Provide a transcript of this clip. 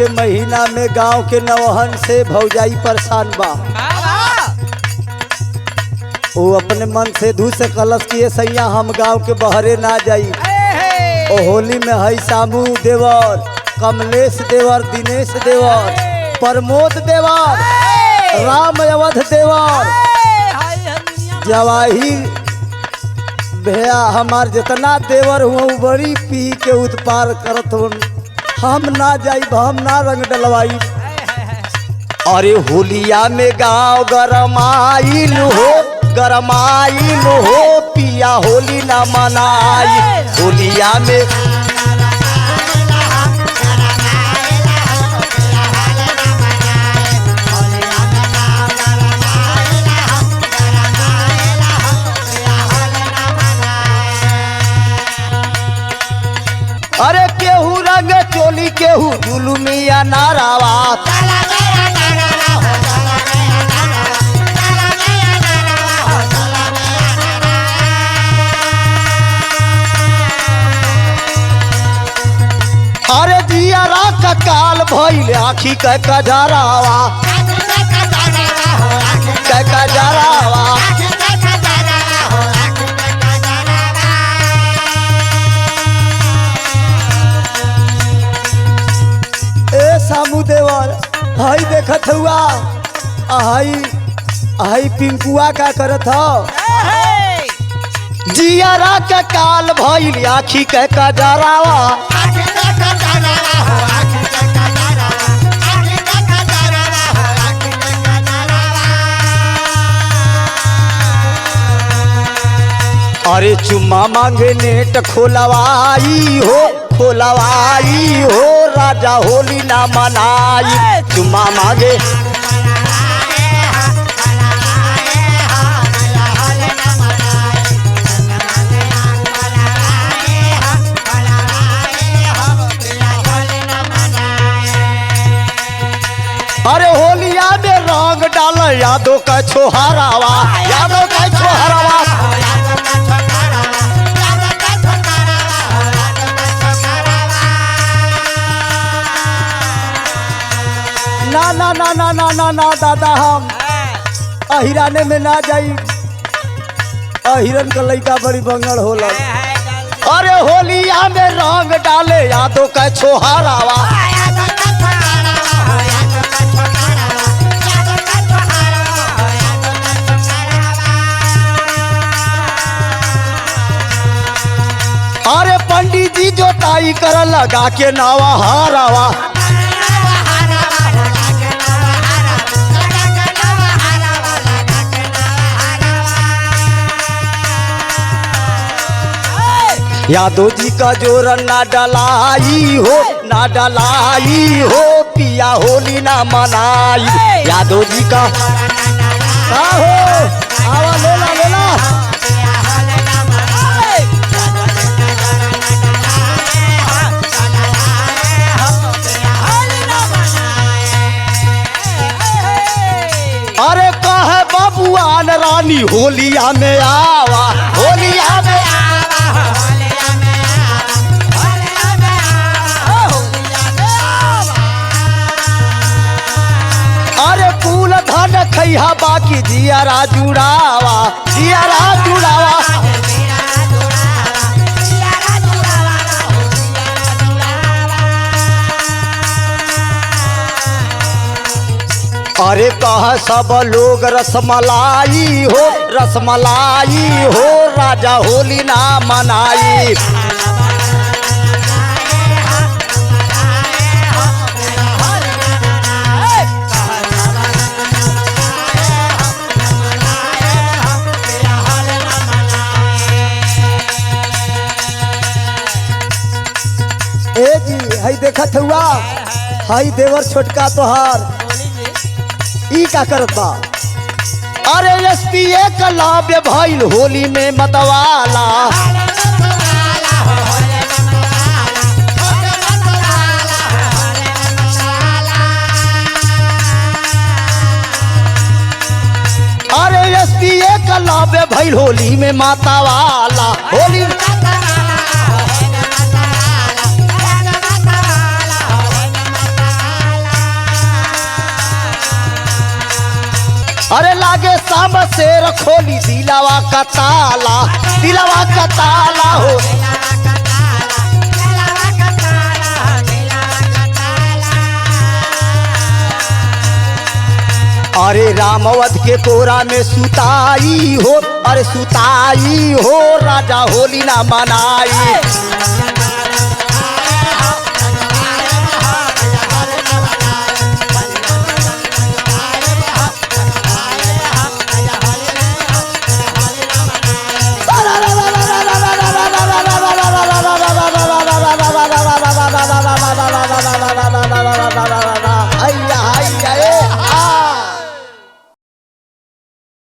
के महीना में गांव के नौहन से भौजाई परेशान बा। वो अपने मन से धू से कलश किए सैया हम गांव के बहरे ना जाई। ओ होली में हई सामू देवर, कमलेश देवर, दिनेश देवर, प्रमोद देवर, राम अवध देवर, जवाहिर भैया हमार जितना देवर हुआ बड़ी पी के उत्पाद करत हो। हम ना जाई, हम ना रंग डलवाई। अरे होलिया में गाँव गरमाइल हो, गरमाइल हो पिया होली ना मनाई। होलिया में अरे केहू रंग चोली केहू जुलुमिया नारावा। अरे दियारा का काल भइल आखी के कजरावा, के कजरावा। सामू देवर हाई देखत हुआ, हाई पिंकुआ का करत हो। जियारा के काल भइल आखी के कजरावा। अरे चुम्मा मांगे नेट खोलवाई हो, खोलवाई हो राजा होली ना मनाई। चुम्मा मांगे अरे होलिया में रंग डाल यादों का छोहरावा, यादों का छोहरावा। ना ना ना ना ना ना ना दादा हम अहिराने में ना जाई। अहिरन का लड़का बड़ी बंगड़ होला। अरे होलिया में रंग डाले यादों का छोहरावा। अरे पंडित जी जोताई कर लगा के नावा हारावा। यादव जी का जोरन ना डलाई हो, ना डलाई हो पिया होली ना मनाई। यादव जी का हो आवा लेला लेला। अरे कहे बबुआन रानी होलिया में आवा, होलिया में खैहा बाकी जियारा जुड़ावा, जियारा जुड़ावा। अरे कहा सब लोग रसमलाई हो, रसमलाई हो राजा होली ना मनाई। ए जी हई देखत हुआ, हई देवर छोटका तोहार ई का करत बा। अरे एसपी एक लाभ्य भइल होली में मतवाला। अरे एसपी एक लाभ्य भइल होली में मातावाला, होली अरे लागे सांब शेर खोली दिलावा का ताला, दिलावा का ताला हो। अरे रामवध के कोरा में सुताई हो, अरे सुताई हो राजा होली ना मनाई।